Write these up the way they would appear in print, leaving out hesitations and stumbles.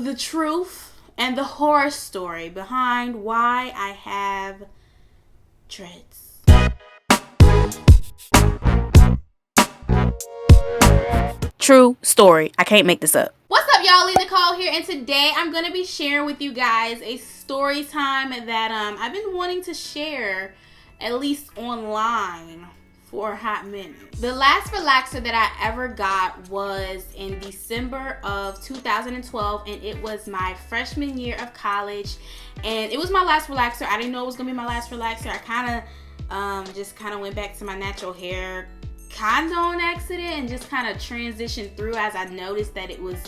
the truth and the horror story behind why I have dreads. True story. I can't make this up. What's up, y'all? Nicole here, and today I'm going to be sharing with you guys a story time that I've been wanting to share, at least online, for a hot minute. The last relaxer that I ever got was in December of 2012, and it was my freshman year of college, and it was my last relaxer. I didn't know it was gonna be my last relaxer. I kind of just went back to my natural hair kind of on accident and just kind of transitioned through as I noticed that it was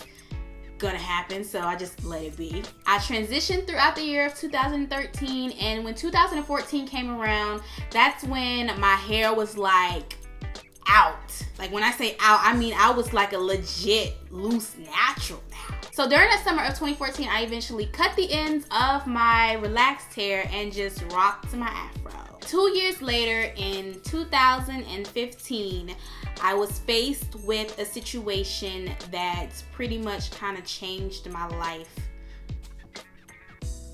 gonna happen, so I just let it be. I transitioned throughout the year of 2013, and when 2014 came around, that's when my hair was like out. Like when I say out, I mean I was like a legit loose natural now. So during the summer of 2014, I eventually cut the ends of my relaxed hair and just rocked my afro. 2 years later, in 2015, I was faced with a situation that pretty much kind of changed my life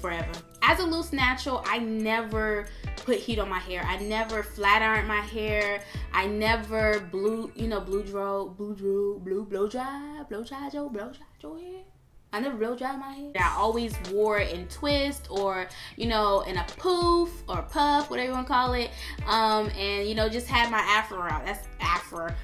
forever. As a loose natural, I never put heat on my hair. I never flat ironed my hair. I never blow dry your hair. I never blow dry my hair. I always wore it in twist or, in a poof or puff, whatever you want to call it. And, just had my afro out.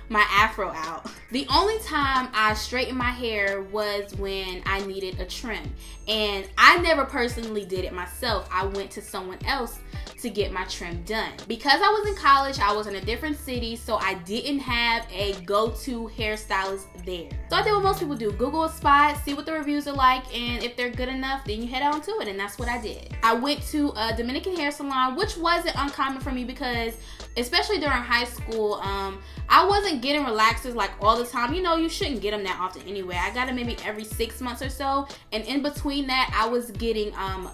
My afro out. The only time I straightened my hair was when I needed a trim. And I never personally did it myself. I went to someone else to get my trim done. Because I was in college, I was in a different city, so I didn't have a go-to hairstylist there. So I did what most people do. Google a spot, see what the reviews are like, and if they're good enough, then you head on to it, and that's what I did. I went to a Dominican hair salon, which wasn't uncommon for me because, especially during high school, I wasn't getting relaxers like all the time. You shouldn't get them that often anyway. I got them maybe every 6 months or so, and in between that, I was getting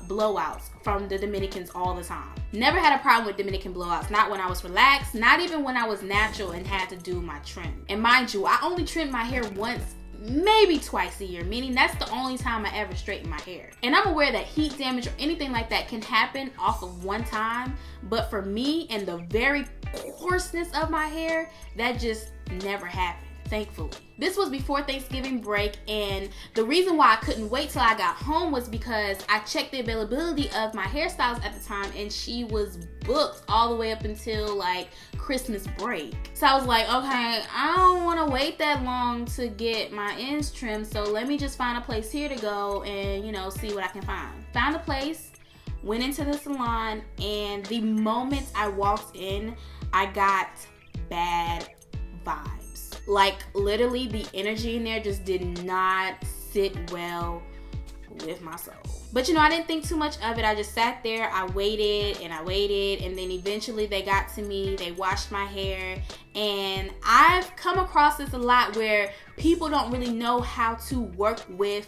blowouts from the Dominicans all the time. Never had a problem with Dominican blowouts, not when I was relaxed, not even when I was natural and had to do my trim. And mind you, I only trimmed my hair once, maybe twice a year, meaning that's the only time I ever straighten my hair. And I'm aware that heat damage or anything like that can happen off of one time, but for me and the very coarseness of my hair, that just never happened, thankfully. This was before Thanksgiving break, and the reason why I couldn't wait till I got home was because I checked the availability of my hairstylist at the time, and she was booked all the way up until like Christmas break. So I was like, okay, I don't want to wait that long to get my ends trimmed, so let me just find a place here to go and, see what I can find. Found a place, went into the salon, and the moment I walked in, I got bad vibes. Like, literally, the energy in there just did not sit well with my soul. But, I didn't think too much of it. I just sat there, I waited, and then eventually they got to me, they washed my hair, and I've come across this a lot where people don't really know how to work with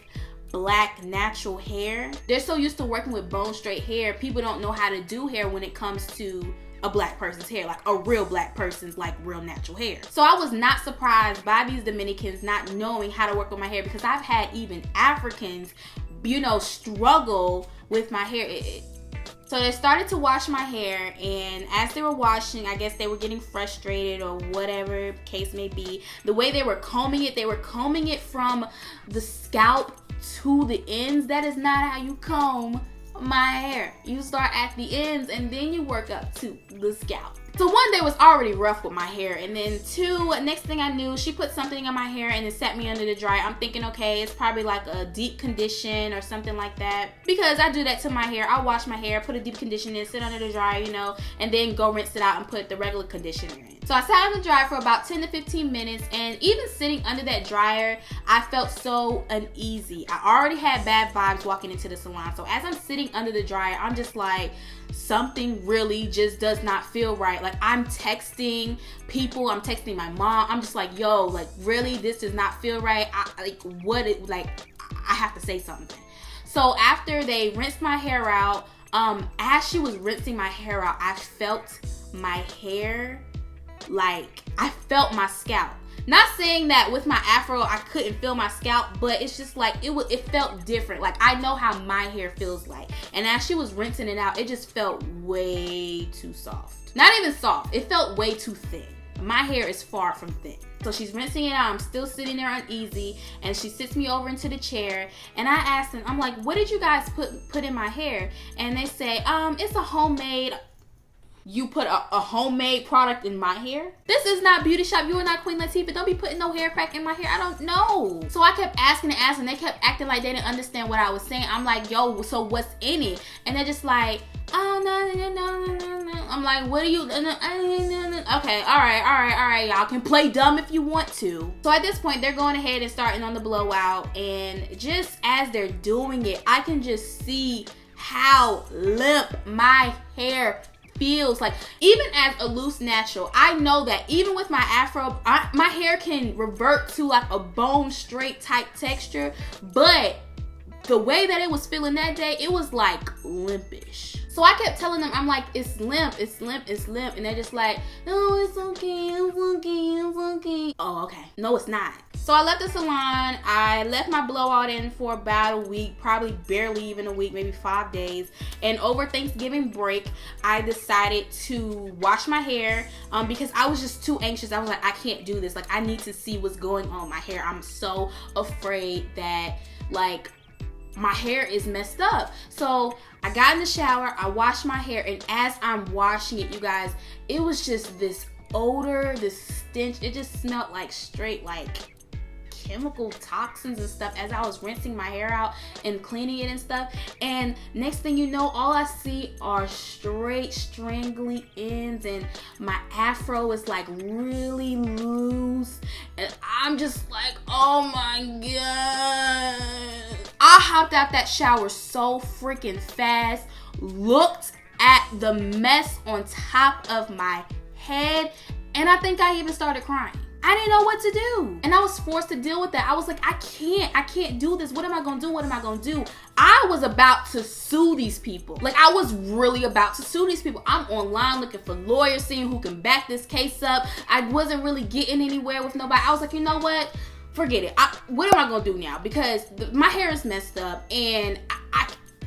black natural hair. They're so used to working with bone straight hair, people don't know how to do hair when it comes to a black person's hair, like a real black person's like real natural hair. So I was not surprised by these Dominicans not knowing how to work with my hair, because I've had even Africans, struggle with my hair. So they started to wash my hair, and as they were washing, I guess they were getting frustrated or whatever case may be. The way they were combing it from the scalp to the ends. That is not how you comb my hair. You start at the ends and then you work up to the scalp. So one day was already rough with my hair, and then two, next thing I knew, she put something in my hair and it sat me under the dryer. I'm thinking, okay, it's probably like a deep condition or something like that, because I do that to my hair. I wash my hair, put a deep conditioner in, sit under the dryer, and then go rinse it out and put the regular conditioner in. So I sat on the dryer for about 10 to 15 minutes, and even sitting under that dryer, I felt so uneasy. I already had bad vibes walking into the salon. So as I'm sitting under the dryer, I'm just like, something really just does not feel right. Like, I'm texting people, I'm texting my mom. I'm just like, yo, like, really, this does not feel right. I have to say something. So after they rinsed my hair out, as she was rinsing my hair out, I felt my hair, like, I felt my scalp. Not saying that with my afro I couldn't feel my scalp, but it's just like it felt different. Like I know how my hair feels like, and as she was rinsing it out, it just felt way too soft. Not even soft, it felt way too thin. My hair is far from thin. So she's rinsing it out. I'm still sitting there uneasy, and she sits me over into the chair, and I asked them, I'm like, what did you guys put in my hair? And they say, it's a homemade. You put a homemade product in my hair? This is not Beauty Shop. You are not Queen Latifah. Don't be putting no hair crack in my hair. I don't know. So I kept asking and asking. They kept acting like they didn't understand what I was saying. I'm like, yo, so what's in it? And they're just like, oh, no. I'm like, what are you? Okay, all right. Y'all can play dumb if you want to. So at this point, they're going ahead and starting on the blowout. And just as they're doing it, I can just see how limp my hair feels. Like, even as a loose natural, I know that even with my afro, my hair can revert to like a bone straight type texture, but the way that it was feeling that day, it was like limpish. So I kept telling them, I'm like, it's limp. And they're just like, no, it's okay. Oh, okay. No, it's not. So I left the salon. I left my blowout in for about a week, probably barely even a week, maybe 5 days. And over Thanksgiving break, I decided to wash my hair because I was just too anxious. I was like, I can't do this. Like, I need to see what's going on with my hair. I'm so afraid that, like, my hair is messed up. So I got in the shower, I washed my hair, and as I'm washing it, you guys, it was just this odor, this stench. It just smelled like straight like chemical toxins and stuff as I was rinsing my hair out and cleaning it and stuff. And next thing you know, all I see are straight strangly ends, and my afro is like really loose, and I'm just like, oh my god. I hopped out that shower so freaking fast, looked at the mess on top of my head, and I think I even started crying. I didn't know what to do. And I was forced to deal with that. I was like, I can't do this. What am I gonna do? I was about to sue these people. Like, I was really about to sue these people. I'm online looking for lawyers, seeing who can back this case up. I wasn't really getting anywhere with nobody. I was like, you know what? Forget it. What am I gonna do now? Because my hair is messed up, and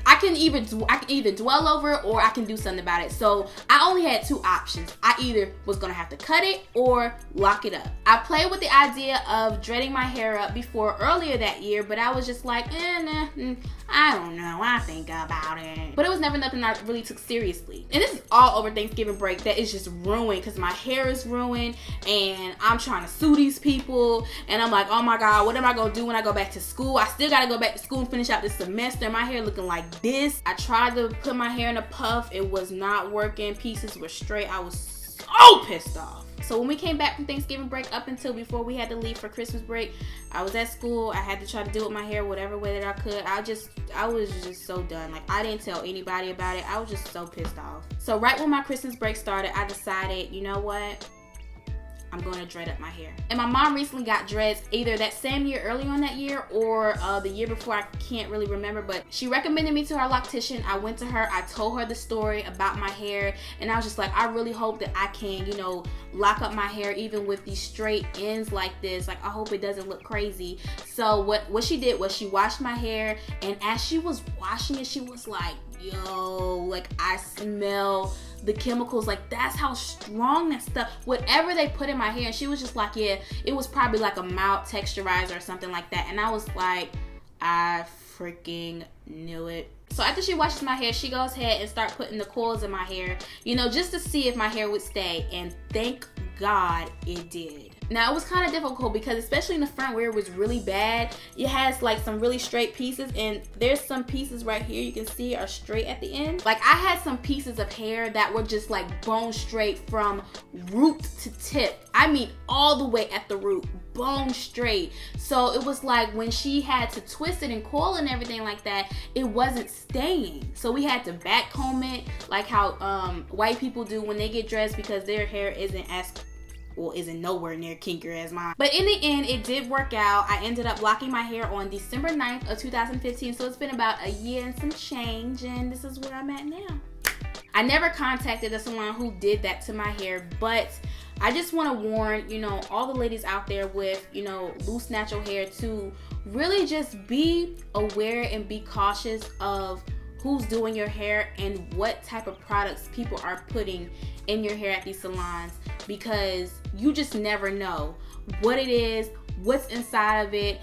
I can either dwell over it or I can do something about it. So I only had two options. I either was gonna have to cut it or lock it up. I played with the idea of dreading my hair up before earlier that year, but I was just like, I don't know. I think about it. But it was never nothing I really took seriously. And this is all over Thanksgiving break that is just ruined because my hair is ruined and I'm trying to sue these people. And I'm like, oh my God, what am I gonna do when I go back to school? I still gotta go back to school and finish out this semester. My hair looking like this. I tried to put my hair in a puff. It was not working. Pieces were straight. I was so pissed off. So when we came back from Thanksgiving break up until before we had to leave for Christmas break, I was at school. I had to try to deal with my hair whatever way that I could. I was just so done. Like, I didn't tell anybody about it. I was just so pissed off. So right when my Christmas break started, I decided, you know what? I'm going to dread up my hair. And my mom recently got dreads either that same year, early on that year, or the year before. I can't really remember, but she recommended me to her loctician. I went to her. I told her the story about my hair, and I was just like, I really hope that I can, lock up my hair even with these straight ends like this. Like, I hope it doesn't look crazy. So what she did was she washed my hair, and as she was washing it, she was like, yo, like, I smell the chemicals. Like, that's how strong that stuff, whatever they put in my hair. And she was just like, yeah, it was probably like a mild texturizer or something like that. And I was like, I freaking knew it. So after she washes my hair, she goes ahead and start putting the coils in my hair, just to see if my hair would stay. And thank God it did. Now, it was kind of difficult because especially in the front where it was really bad, it has like some really straight pieces, and there's some pieces right here you can see are straight at the end. Like, I had some pieces of hair that were just like bone straight from root to tip. I mean, all the way at the root, bone straight. So it was like when she had to twist it and coil and everything like that, it wasn't staying. So we had to back comb it like how white people do when they get dressed because their hair isn't nowhere near kinkier as mine. But in the end, it did work out. I ended up locking my hair on December 9th of 2015. So it's been about a year and some change, and this is where I'm at now. I never contacted the salon who did that to my hair, but I just want to warn, you know, all the ladies out there with, you know, loose natural hair to really just be aware and be cautious of who's doing your hair and what type of products people are putting in your hair at these salons, because you just never know what it is, what's inside of it,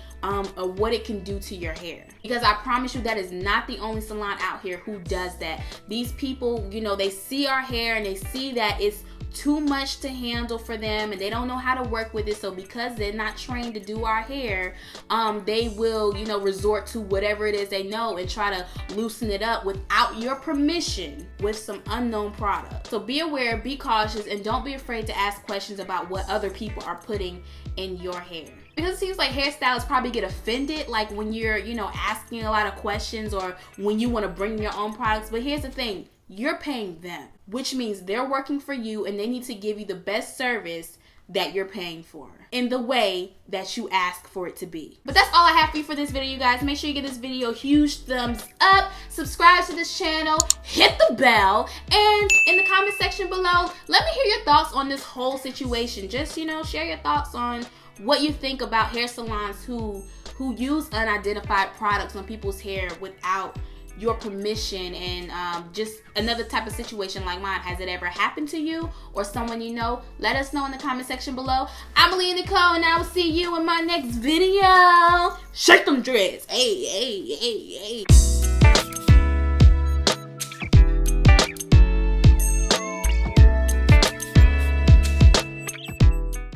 or what it can do to your hair. Because I promise you, that is not the only salon out here who does that. These people, you know, they see our hair and they see that it's too much to handle for them and they don't know how to work with it. So because they're not trained to do our hair, they will, you know, resort to whatever it is they know and try to loosen it up without your permission with some unknown product. So be aware, be cautious, and don't be afraid to ask questions about what other people are putting in your hair. Because it seems like hairstylists probably get offended, like when you're, you know, asking a lot of questions or when you want to bring your own products. But here's the thing, you're paying them, which means they're working for you and they need to give you the best service that you're paying for in the way that you ask for it to be. But that's all I have for you for this video, you guys. Make sure you give this video a huge thumbs up, subscribe to this channel, hit the bell, and in the comment section below, let me hear your thoughts on this whole situation. Just, you know, share your thoughts on what you think about hair salons who use unidentified products on people's hair without your permission, and just another type of situation like mine. Has it ever happened to you or someone you know? Let us know in the comment section below. I'm Aleigha Nicole, and I will see you in my next video. Shake them dreads. Hey, hey, hey, hey.